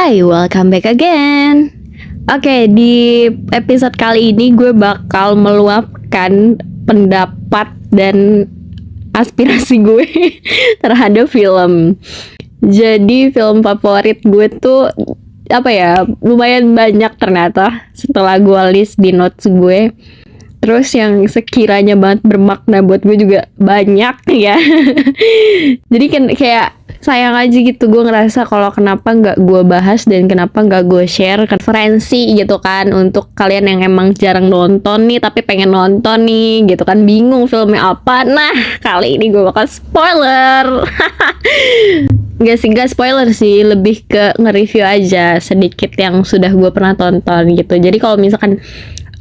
Hai, welcome back again. Oke, di episode kali ini gue bakal meluapkan pendapat dan aspirasi gue terhadap film. Jadi film favorit gue tuh lumayan banyak ternyata setelah gue list di notes gue. Terus yang sekiranya banget bermakna buat gue juga banyak ya. Jadi kan kayak sayang aja gitu, gue ngerasa kalau kenapa nggak gue bahas dan kenapa nggak gue share referensi gitu kan, untuk kalian yang emang jarang nonton nih tapi pengen nonton nih gitu kan, bingung filmnya apa. Nah, kali ini gue bakal spoiler. Gak spoiler sih, lebih ke nge-review aja sedikit yang sudah gue pernah tonton gitu. Jadi kalau misalkan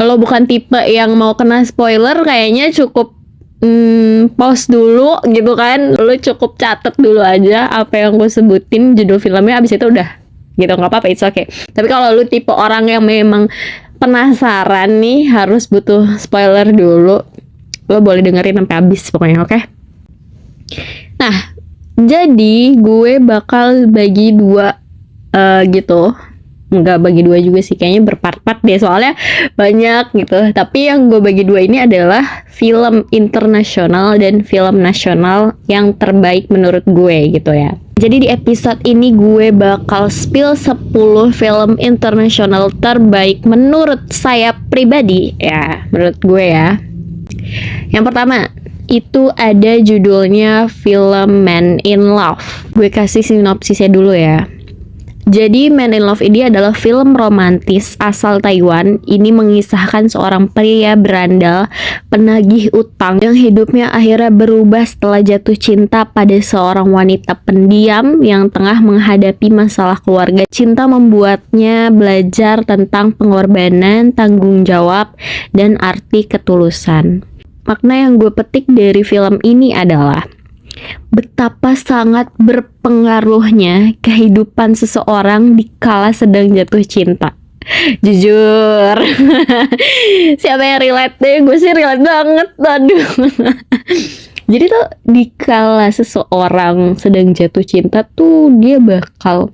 lo bukan tipe yang mau kena spoiler, kayaknya cukup pause dulu gitu kan. Lo cukup catet dulu aja apa yang gue sebutin judul filmnya, abis itu udah gitu, nggak apa-apa, it's okay. Tapi kalau lo tipe orang yang memang penasaran nih, harus butuh spoiler dulu, lo boleh dengerin sampai habis pokoknya, oke? Nah, jadi gue bakal bagi dua gitu. Nggak bagi dua juga sih, kayaknya berpart-part deh soalnya banyak gitu. Tapi yang gue bagi dua ini adalah film internasional dan film nasional yang terbaik menurut gue gitu ya. Jadi di episode ini gue bakal spill 10 film internasional terbaik menurut saya pribadi ya, menurut gue ya. Yang pertama itu ada judulnya film Man in Love. Gue kasih sinopsisnya dulu ya. Jadi Man in Love ini adalah film romantis asal Taiwan. Ini mengisahkan seorang pria berandal penagih utang yang hidupnya akhirnya berubah setelah jatuh cinta pada seorang wanita pendiam yang tengah menghadapi masalah keluarga. Cinta membuatnya belajar tentang pengorbanan, tanggung jawab, dan arti ketulusan. Makna yang gue petik dari film ini adalah betapa sangat berpengaruhnya kehidupan seseorang dikala sedang jatuh cinta. Jujur, siapa yang relate deh? Gue sih relate banget, aduh. Jadi tuh dikala seseorang sedang jatuh cinta tuh dia bakal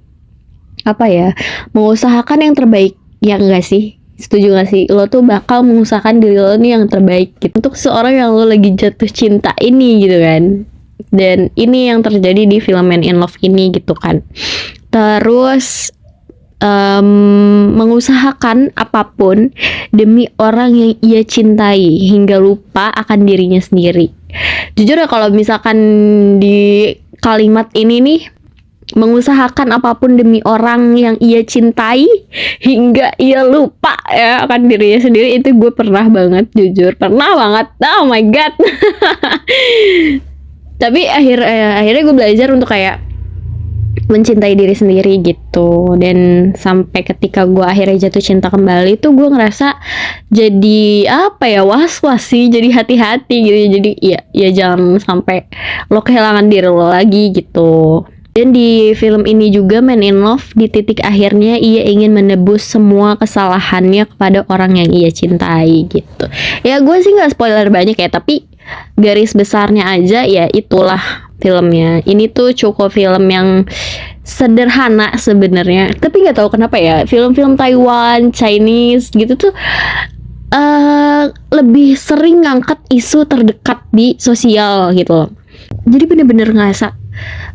mengusahakan yang terbaik, ya enggak sih? Setuju gak sih? Lo tuh bakal mengusahakan diri lo nih yang terbaik gitu untuk seorang yang lo lagi jatuh cinta ini gitu kan. Dan ini yang terjadi di film Man in Love ini gitu kan. Terus mengusahakan apapun demi orang yang ia cintai hingga lupa akan dirinya sendiri. Jujur ya, kalau misalkan di kalimat ini nih, mengusahakan apapun demi orang yang ia cintai hingga ia lupa ya akan dirinya sendiri, itu gue pernah banget, jujur pernah banget. Oh my god. Tapi akhirnya gue belajar untuk kayak mencintai diri sendiri gitu. Dan sampai ketika gue akhirnya jatuh cinta kembali tuh gue ngerasa jadi was-was sih, jadi hati-hati gitu. Jadi ya jangan sampai lo kehilangan diri lo lagi gitu. Dan di film ini juga Man in Love, di titik akhirnya ia ingin menebus semua kesalahannya kepada orang yang ia cintai gitu. Ya gue sih gak spoiler banyak ya, tapi garis besarnya aja ya itulah filmnya. Ini tuh cukup film yang sederhana sebenarnya, tapi nggak tahu kenapa ya film-film Taiwan, Chinese gitu tuh lebih sering ngangkat isu terdekat di sosial gitu loh. Jadi bener-bener ngerasa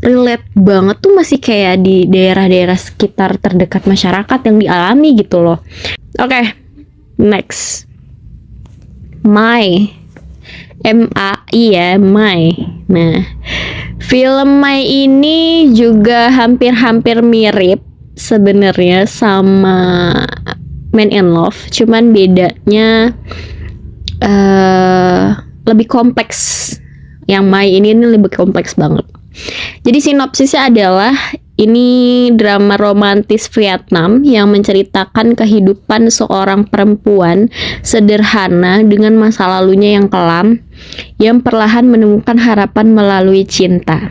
relate banget tuh, masih kayak di daerah-daerah sekitar terdekat masyarakat yang dialami gitu loh. Oke, next. M-A-I ya, Mai. Nah, film Mai ini juga hampir-hampir mirip sebenarnya sama Man in Love, cuman bedanya lebih kompleks. Yang Mai ini lebih kompleks banget. Jadi sinopsisnya adalah ini drama romantis Vietnam yang menceritakan kehidupan seorang perempuan sederhana dengan masa lalunya yang kelam, yang perlahan menemukan harapan melalui cinta.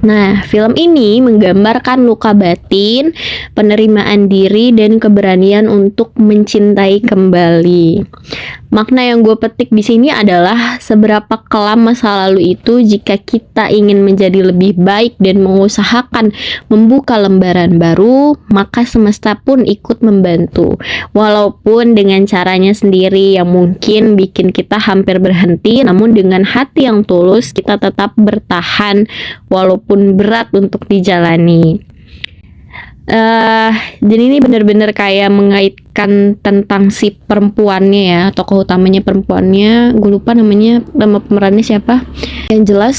Nah, film ini menggambarkan luka batin, penerimaan diri, dan keberanian untuk mencintai kembali. Makna yang gue petik di sini adalah seberapa kelam masa lalu itu jika kita ingin menjadi lebih baik dan mengusahakan membuka lembaran baru, maka semesta pun ikut membantu. Walaupun dengan caranya sendiri yang mungkin bikin kita hampir berhenti, namun dengan hati yang tulus kita tetap bertahan walaupun berat untuk dijalani. Jadi ini benar-benar kayak mengaitkan tentang si perempuannya ya, tokoh utamanya perempuannya, gue lupa namanya, nama pemerannya siapa. Yang jelas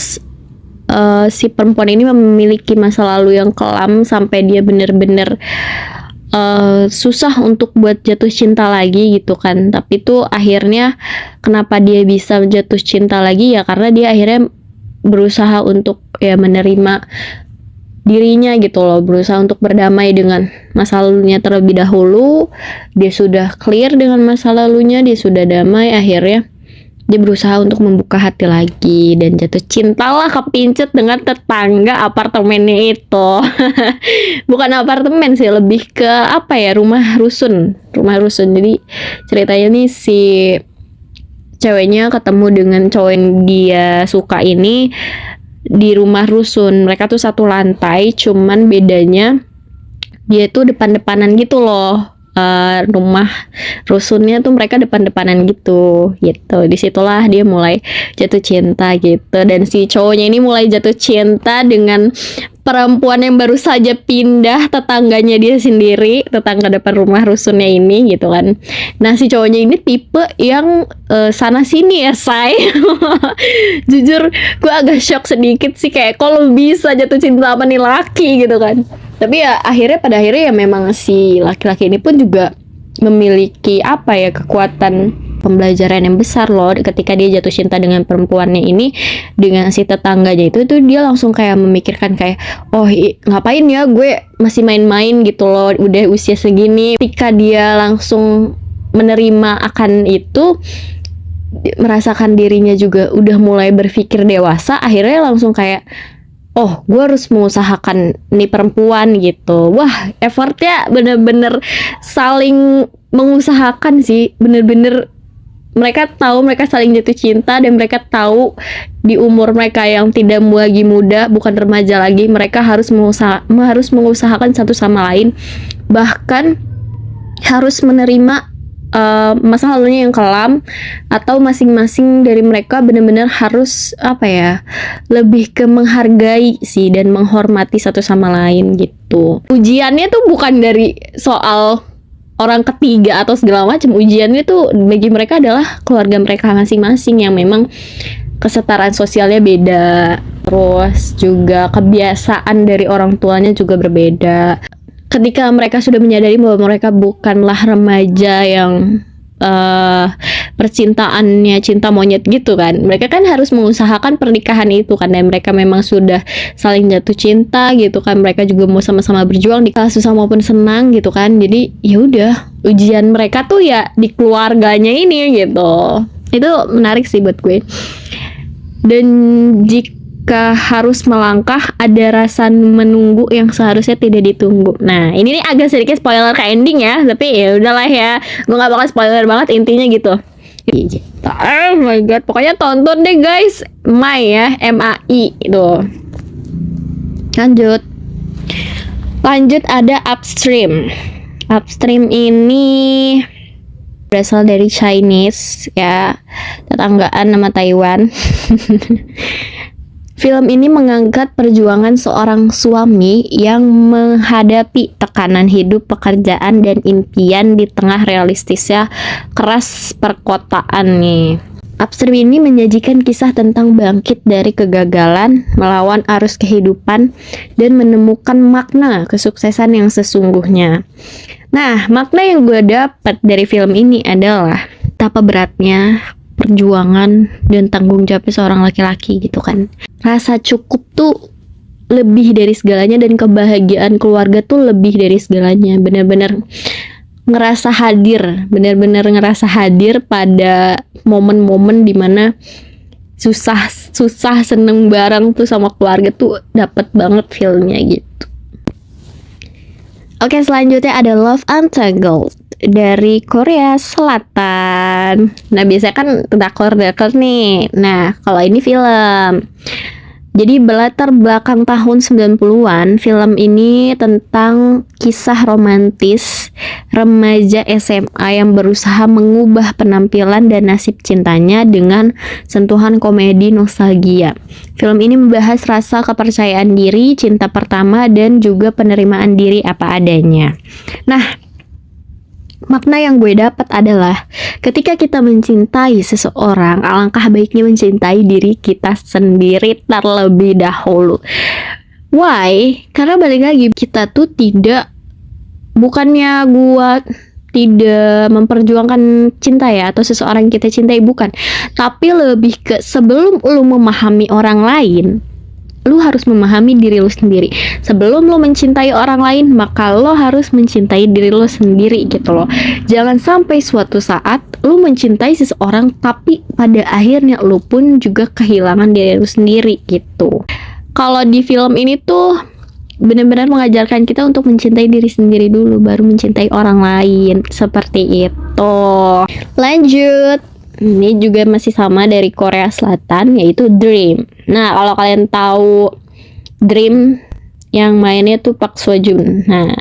si perempuan ini memiliki masa lalu yang kelam sampai dia benar-benar susah untuk buat jatuh cinta lagi gitu kan. Tapi tuh akhirnya kenapa dia bisa jatuh cinta lagi ya karena dia akhirnya berusaha untuk ya menerima dirinya gitu loh, berusaha untuk berdamai dengan masa lalunya terlebih dahulu. Dia sudah clear dengan masa lalunya, dia sudah damai, akhirnya dia berusaha untuk membuka hati lagi dan jatuh cintalah kepincut dengan tetangga apartemennya itu. Bukan apartemen sih, lebih ke apa ya, rumah rusun. Jadi ceritanya nih si ceweknya ketemu dengan cowok yang dia suka ini di rumah rusun. Mereka tuh satu lantai, cuman bedanya dia tuh depan-depanan gitu loh. Rumah rusunnya tuh mereka depan-depanan gitu. Disitulah dia mulai jatuh cinta gitu. Dan si cowoknya ini mulai jatuh cinta dengan perempuan yang baru saja pindah, tetangganya dia sendiri, tetangga depan rumah rusunnya ini gitu kan. Nah si cowoknya ini tipe yang sana sini ya say. Jujur gue agak shock sedikit sih, kayak kalau bisa jatuh cinta sama nih laki gitu kan. Tapi ya pada akhirnya ya memang si laki-laki ini pun juga memiliki apa ya, kekuatan pembelajaran yang besar loh ketika dia jatuh cinta dengan perempuannya ini, dengan si tetangganya itu dia langsung kayak memikirkan kayak ngapain ya gue masih main-main gitu loh udah usia segini. Ketika dia langsung menerima akan itu, merasakan dirinya juga udah mulai berpikir dewasa, akhirnya langsung kayak gue harus mengusahakan nih perempuan gitu. Wah, effortnya bener-bener saling mengusahakan sih. Bener-bener mereka tahu mereka saling jatuh cinta, dan mereka tahu di umur mereka yang tidak lagi muda, bukan remaja lagi, mereka harus mengusahakan satu sama lain. Bahkan harus menerima masa lalunya yang kelam, atau masing-masing dari mereka benar-benar harus lebih ke menghargai sih dan menghormati satu sama lain gitu. Ujiannya tuh bukan dari soal orang ketiga atau segala macam, ujiannya tuh bagi mereka adalah keluarga mereka masing-masing yang memang kesetaraan sosialnya beda, terus juga kebiasaan dari orang tuanya juga berbeda. Ketika mereka sudah menyadari bahwa mereka bukanlah remaja yang percintaannya cinta monyet gitu kan, mereka kan harus mengusahakan pernikahan itu kan, dan mereka memang sudah saling jatuh cinta gitu kan. Mereka juga mau sama-sama berjuang di kala susah maupun senang gitu kan. Jadi ya udah, ujian mereka tuh ya di keluarganya ini gitu. Itu menarik sih buat gue. Dan jika harus melangkah, ada rasa menunggu yang seharusnya tidak ditunggu. Nah, ini nih agak sedikit spoiler ke ending ya, tapi ya udahlah ya, gue nggak bakal spoiler banget, intinya gitu. Oh my god, pokoknya tonton deh guys, Mai ya, MAI itu. Lanjut ada Upstream. Upstream ini berasal dari Chinese ya, tetanggaan sama Taiwan. Film ini mengangkat perjuangan seorang suami yang menghadapi tekanan hidup, pekerjaan, dan impian di tengah realistisnya keras perkotaan nih. Upstream ini menyajikan kisah tentang bangkit dari kegagalan, melawan arus kehidupan, dan menemukan makna kesuksesan yang sesungguhnya. Nah, makna yang gue dapat dari film ini adalah betapa beratnya perjuangan dan tanggung jawab seorang laki-laki gitu kan. Rasa cukup tuh lebih dari segalanya, dan kebahagiaan keluarga tuh lebih dari segalanya. Benar-benar ngerasa hadir pada momen-momen dimana susah seneng bareng tuh sama keluarga tuh dapet banget feelnya gitu. Oke, selanjutnya ada Love Untangled. dari Korea Selatan. Nah, biasanya kan drakor nih. Nah, kalau ini film. Jadi berlatar belakang tahun 90-an, film ini tentang kisah romantis remaja SMA yang berusaha mengubah penampilan dan nasib cintanya dengan sentuhan komedi nostalgia. Film ini membahas rasa kepercayaan diri, cinta pertama, dan juga penerimaan diri apa adanya. Nah, makna yang gue dapat adalah ketika kita mencintai seseorang, alangkah baiknya mencintai diri kita sendiri terlebih dahulu. Why? Karena balik lagi, kita tuh bukannya gue tidak memperjuangkan cinta ya, atau seseorang yang kita cintai, bukan. Tapi lebih ke sebelum lu memahami orang lain, lu harus memahami diri lu sendiri. Sebelum lu mencintai orang lain, maka lo harus mencintai diri lu sendiri gitu loh. Jangan sampai suatu saat lu mencintai seseorang tapi pada akhirnya lu pun juga kehilangan diri lu sendiri gitu. Kalau di film ini tuh benar-benar mengajarkan kita untuk mencintai diri sendiri dulu, baru mencintai orang lain. Seperti itu. Lanjut. Ini juga masih sama dari Korea Selatan, yaitu Dream. Nah, kalau kalian tahu Dream, yang mainnya tuh Park Seo Joon. Nah,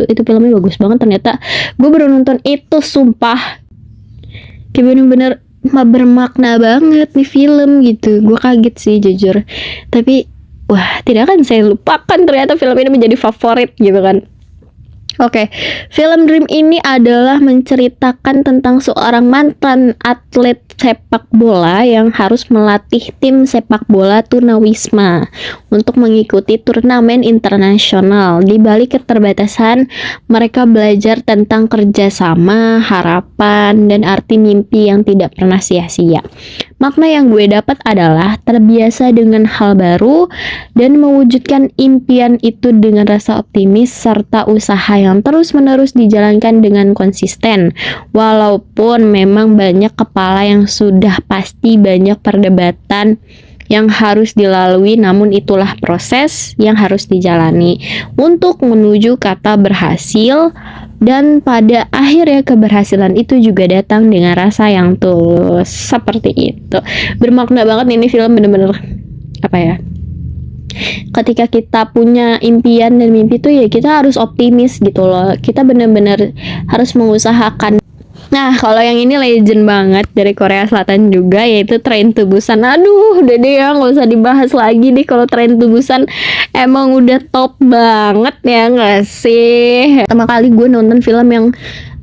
itu filmnya bagus banget ternyata. Gue baru nonton itu, sumpah. Kayak bener-bener bermakna banget nih film gitu. Gue kaget sih jujur. Tapi, wah, tidak akan saya lupakan ternyata film ini menjadi favorit gitu kan. Oke, film Dream ini adalah menceritakan tentang seorang mantan atlet sepak bola yang harus melatih tim sepak bola tunawisma untuk mengikuti turnamen internasional. Di balik keterbatasan, mereka belajar tentang kerjasama, harapan, dan arti mimpi yang tidak pernah sia-sia. Makna yang gue dapat adalah terbiasa dengan hal baru dan mewujudkan impian itu dengan rasa optimis serta usaha yang terus-menerus dijalankan dengan konsisten. Walaupun memang banyak kepala yang sudah pasti banyak perdebatan yang harus dilalui, namun itulah proses yang harus dijalani untuk menuju kata berhasil. Dan pada akhirnya keberhasilan itu juga datang dengan rasa yang tulus. Seperti itu. Bermakna banget ini film, bener-bener apa ya, ketika kita punya impian dan mimpi tuh ya kita harus optimis gitu loh. Kita bener-bener harus mengusahakan. Nah, kalau yang ini legend banget dari Korea Selatan juga, yaitu Train to Busan. Aduh, udah deh ya, nggak usah dibahas lagi deh. Kalau Train to Busan emang udah top banget ya nggak sih? Pertama kali gue nonton film yang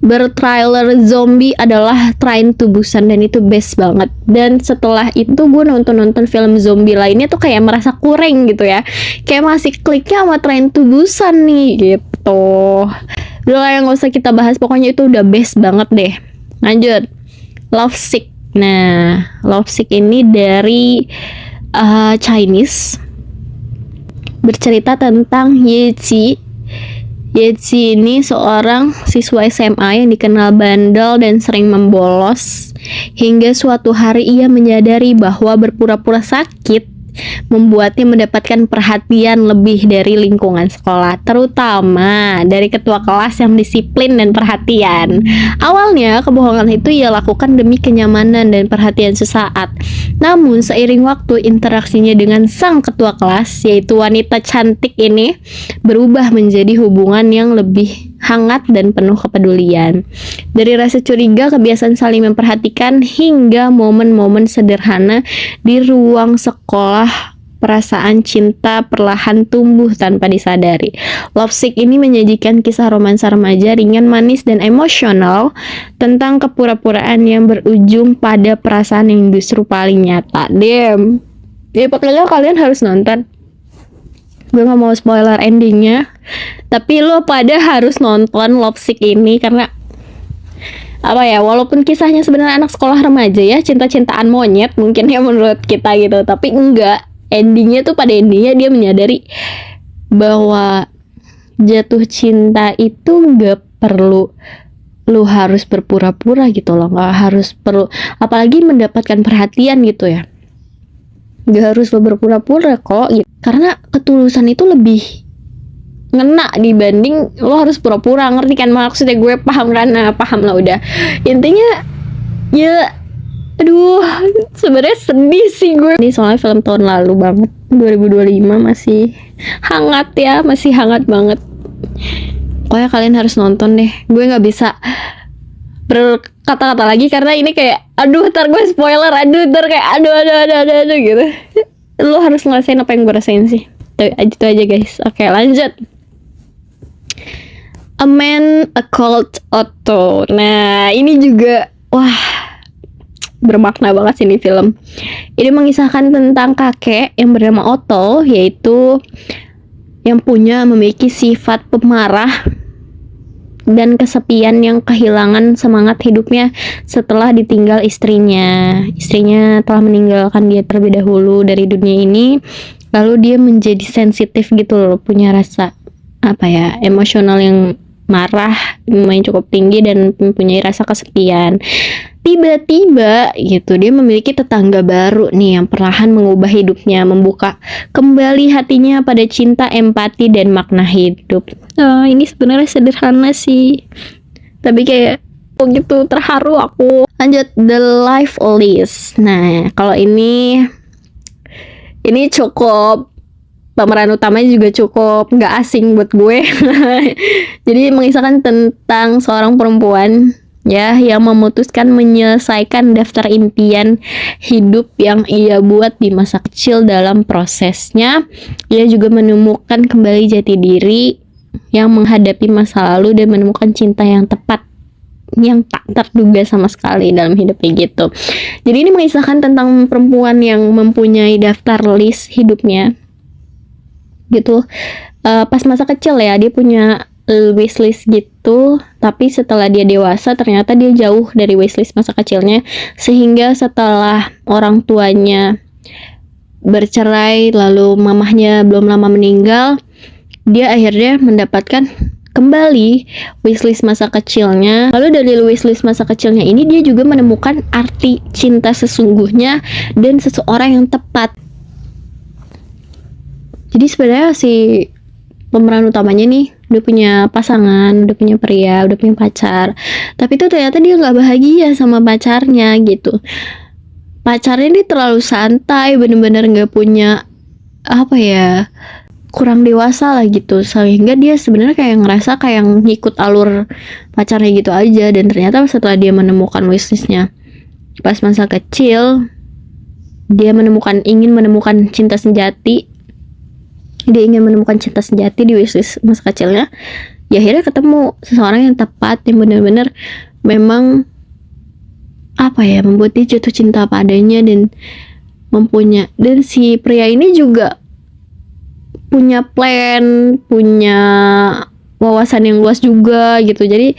bertrailer zombie adalah Train to Busan, dan itu best banget. Dan setelah itu gue nonton film zombie lainnya tuh kayak merasa kurang gitu ya, kayak masih kliknya sama Train to Busan nih gitu. Udah lah, yang gak usah kita bahas, pokoknya itu udah best banget deh. Lanjut, Lovesick. Nah, Lovesick ini dari Chinese, bercerita tentang Yeji. Yeji ini seorang siswa SMA yang dikenal bandel dan sering membolos. Hingga suatu hari ia menyadari bahwa berpura-pura sakit membuatnya mendapatkan perhatian lebih dari lingkungan sekolah, terutama dari ketua kelas yang disiplin dan perhatian. Awalnya, kebohongan itu ia lakukan demi kenyamanan dan perhatian sesaat. Namun, seiring waktu, interaksinya dengan sang ketua kelas, yaitu wanita cantik ini, berubah menjadi hubungan yang lebih hangat dan penuh kepedulian. Dari rasa curiga, kebiasaan saling memperhatikan, hingga momen-momen sederhana di ruang sekolah, perasaan cinta perlahan tumbuh tanpa disadari. Lovesick ini menyajikan kisah romansa remaja ringan, manis, dan emosional tentang kepura-puraan yang berujung pada perasaan yang justru paling nyata. Damn. Ya pokoknya kalian harus nonton. Gue gak mau spoiler endingnya, tapi lo pada harus nonton Lovesick ini karena apa ya, walaupun kisahnya sebenarnya anak sekolah remaja ya, cinta-cintaan monyet mungkin ya menurut kita gitu, tapi enggak, endingnya tuh, pada endingnya dia menyadari bahwa jatuh cinta itu enggak perlu lu harus berpura-pura gitu loh, nggak harus perlu, apalagi mendapatkan perhatian gitu ya, nggak harus lo berpura-pura kok gitu. Karena ketulusan itu lebih ngena dibanding lo harus pura-pura. Ngerti kan maksudnya gue? Paham kan? Nah, paham lah udah. Intinya ya, aduh, sebenarnya sedih sih gue. Ini soalnya film tahun lalu banget, 2025, masih hangat ya, masih hangat banget. Pokoknya kalian harus nonton deh. Gue nggak bisa berkata-kata lagi karena ini kayak, aduh, ntar gue spoiler, aduh, ntar kayak, aduh gitu. Lo harus ngerasain apa yang gue rasain sih. Itu aja guys. Oke, lanjut. A Man, A Cult, Otto. Nah, ini juga, wah, bermakna banget sih ini film. Ini mengisahkan tentang kakek yang bernama Otto, yaitu yang memiliki sifat pemarah dan kesepian yang kehilangan semangat hidupnya setelah ditinggal istrinya. Istrinya telah meninggalkan dia terlebih dahulu dari dunia ini. Lalu dia menjadi sensitif gitu loh, punya rasa emosional yang marah, yang cukup tinggi dan mempunyai rasa kesepian. Tiba-tiba gitu dia memiliki tetangga baru nih yang perlahan mengubah hidupnya, membuka kembali hatinya pada cinta, empati, dan makna hidup. Ini sebenarnya sederhana sih, tapi kayak gitu terharu aku. Lanjut, The Life List. Nah, kalau ini cukup, pemeran utamanya juga cukup nggak asing buat gue. Jadi mengisahkan tentang seorang perempuan ya yang memutuskan menyelesaikan daftar impian hidup yang ia buat di masa kecil. Dalam prosesnya ia juga menemukan kembali jati diri yang menghadapi masa lalu dan menemukan cinta yang tepat yang tak terduga sama sekali dalam hidupnya gitu. Jadi ini mengisahkan tentang perempuan yang mempunyai daftar list hidupnya gitu. Pas masa kecil ya dia punya wishlist gitu, tapi setelah dia dewasa ternyata dia jauh dari wishlist masa kecilnya, sehingga setelah orang tuanya bercerai lalu mamahnya belum lama meninggal, dia akhirnya mendapatkan kembali wishlist masa kecilnya. Lalu dari wishlist masa kecilnya ini dia juga menemukan arti cinta sesungguhnya dan seseorang yang tepat. Jadi sebenarnya si pemeran utamanya nih udah punya pasangan, udah punya pria, udah punya pacar, tapi tuh ternyata dia nggak bahagia sama pacarnya gitu. Pacarnya ini terlalu santai, bener-bener nggak punya kurang dewasa lah gitu, sehingga dia sebenarnya kayak ngerasa kayak ngikut alur pacarnya gitu aja. Dan ternyata setelah dia menemukan wishlistnya pas masa kecil, dia ingin menemukan cinta sejati. Dia ingin menemukan cinta sejati di wishlist masa kecilnya. Ya akhirnya ketemu seseorang yang tepat, yang benar-benar memang membuat dia jatuh cinta padanya dan dan si pria ini juga punya plan, punya wawasan yang luas juga gitu. Jadi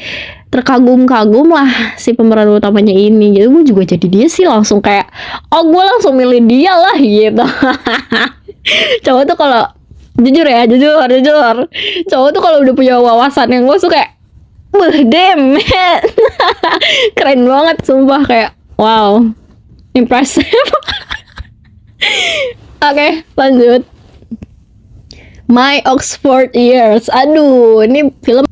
terkagum-kagum lah si pemeran utamanya ini. Jadi gue juga jadi dia sih langsung kayak, gue langsung milih dia lah gitu. Cowok tuh kalau jujur cowok tuh kalau udah punya wawasan yang luas tuh kayak damn man. Keren banget sumpah, kayak wow, impressive. Oke, lanjut. My Oxford Years. Aduh, ini film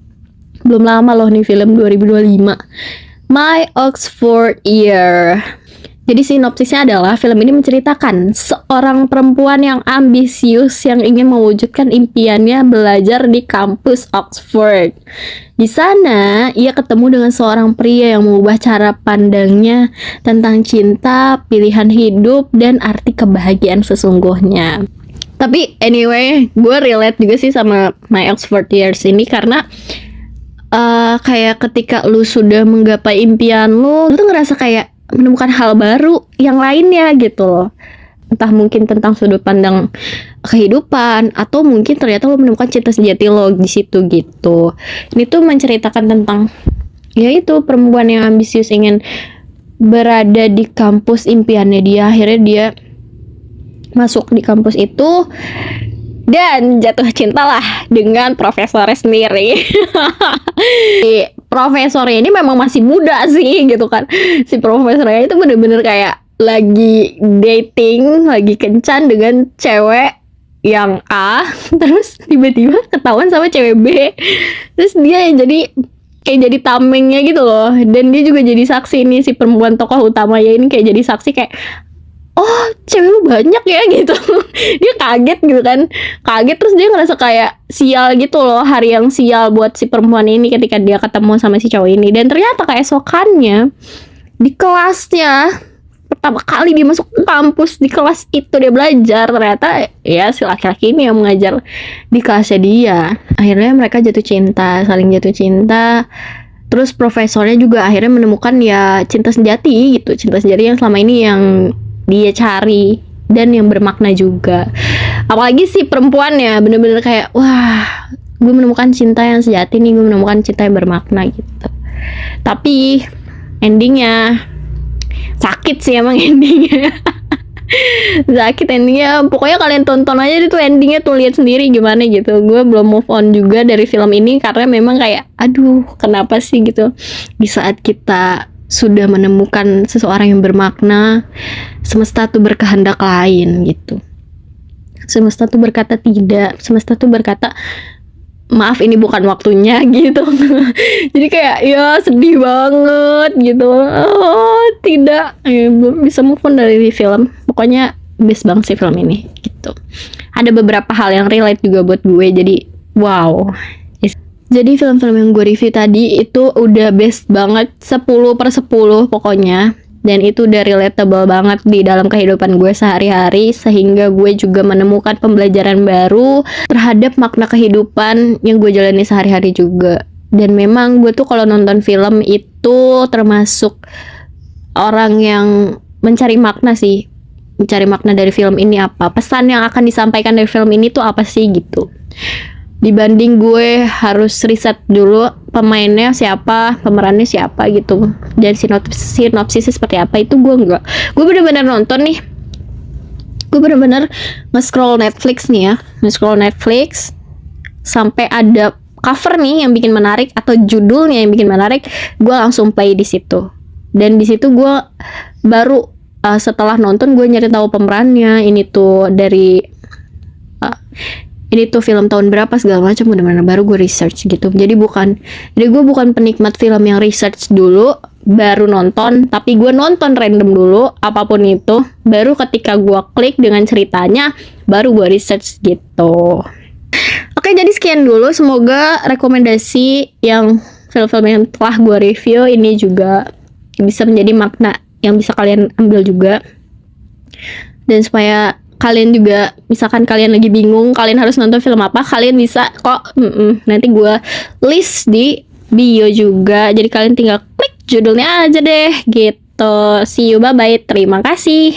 belum lama loh nih, film 2025. My Oxford Year. Jadi sinopsisnya adalah film ini menceritakan seorang perempuan yang ambisius yang ingin mewujudkan impiannya belajar di kampus Oxford. Di sana, ia ketemu dengan seorang pria yang mengubah cara pandangnya tentang cinta, pilihan hidup, dan arti kebahagiaan sesungguhnya. Tapi anyway, gue relate juga sih sama My Oxford Years ini karena kayak ketika lu sudah menggapai impian lu tuh ngerasa kayak menemukan hal baru yang lainnya gitu loh. Entah mungkin tentang sudut pandang kehidupan, atau mungkin ternyata lo menemukan cinta sejati lo di situ gitu. Ini tuh menceritakan tentang yaitu perempuan yang ambisius ingin berada di kampus impiannya dia. Akhirnya dia masuk di kampus itu dan jatuh cintalah dengan profesornya sendiri. Profesornya ini memang masih muda sih gitu kan. Si profesornya itu bener-bener kayak lagi dating, lagi kencan dengan cewek yang A terus tiba-tiba ketahuan sama cewek B, terus dia yang jadi kayak jadi tamengnya gitu loh, dan dia juga jadi saksi nih, si perempuan tokoh utamanya ini kayak jadi saksi kayak, oh cewek lu banyak ya gitu. Dia kaget gitu kan, kaget, terus dia ngerasa kayak sial gitu loh, hari yang sial buat si perempuan ini ketika dia ketemu sama si cowok ini. Dan ternyata keesokannya di kelasnya, pertama kali dia masuk kampus, di kelas itu dia belajar, ternyata ya si laki-laki ini yang mengajar di kelasnya dia. Akhirnya mereka jatuh cinta, saling jatuh cinta. Terus profesornya juga akhirnya menemukan ya cinta sejati gitu, cinta sejati yang selama ini yang dia cari dan yang bermakna juga. Apalagi si perempuannya bener-bener kayak, wah gue menemukan cinta yang sejati nih, gue menemukan cinta yang bermakna gitu. Tapi endingnya sakit sih emang endingnya. Sakit endingnya, pokoknya kalian tonton aja itu endingnya tuh, lihat sendiri gimana gitu. Gue belum move on juga dari film ini karena memang kayak aduh kenapa sih gitu, di saat kita sudah menemukan seseorang yang bermakna, semesta tuh berkehendak lain gitu. Semesta tuh berkata tidak, semesta tuh berkata maaf ini bukan waktunya gitu. Jadi kayak ya sedih banget gitu. Oh tidak, belum bisa move on dari film. Pokoknya best banget sih film ini gitu. Ada beberapa hal yang relate juga buat gue, jadi wow. Jadi film-film yang gue review tadi itu udah best banget, 10/10 pokoknya. Dan itu udah relatable banget di dalam kehidupan gue sehari-hari, sehingga gue juga menemukan pembelajaran baru terhadap makna kehidupan yang gue jalani sehari-hari juga. Dan memang gue tuh kalau nonton film itu termasuk orang yang mencari makna sih, mencari makna dari film ini apa, pesan yang akan disampaikan dari film ini tuh apa sih gitu. Dibanding gue harus riset dulu pemainnya siapa, pemerannya siapa gitu, dan sinopsisnya seperti apa, itu gue enggak. Gue bener-bener nonton nih, gue bener-bener nge-scroll Netflix nih ya, nge-scroll Netflix sampai ada cover nih yang bikin menarik atau judulnya yang bikin menarik, gue langsung play di situ. Dan di situ gue baru setelah nonton gue nyari tahu pemerannya, ini tuh dari ini tuh film tahun berapa segala macam, bener-bener baru gue research gitu. Jadi gue bukan penikmat film yang research dulu baru nonton, tapi gue nonton random dulu apapun itu, baru ketika gue klik dengan ceritanya baru gue research gitu. Oke, jadi sekian dulu, semoga rekomendasi yang film-film yang telah gue review ini juga bisa menjadi makna yang bisa kalian ambil juga. Dan supaya kalian juga, misalkan kalian lagi bingung kalian harus nonton film apa, kalian bisa kok nanti gue list di bio juga, jadi kalian tinggal klik judulnya aja deh gitu. See you, bye bye, terima kasih.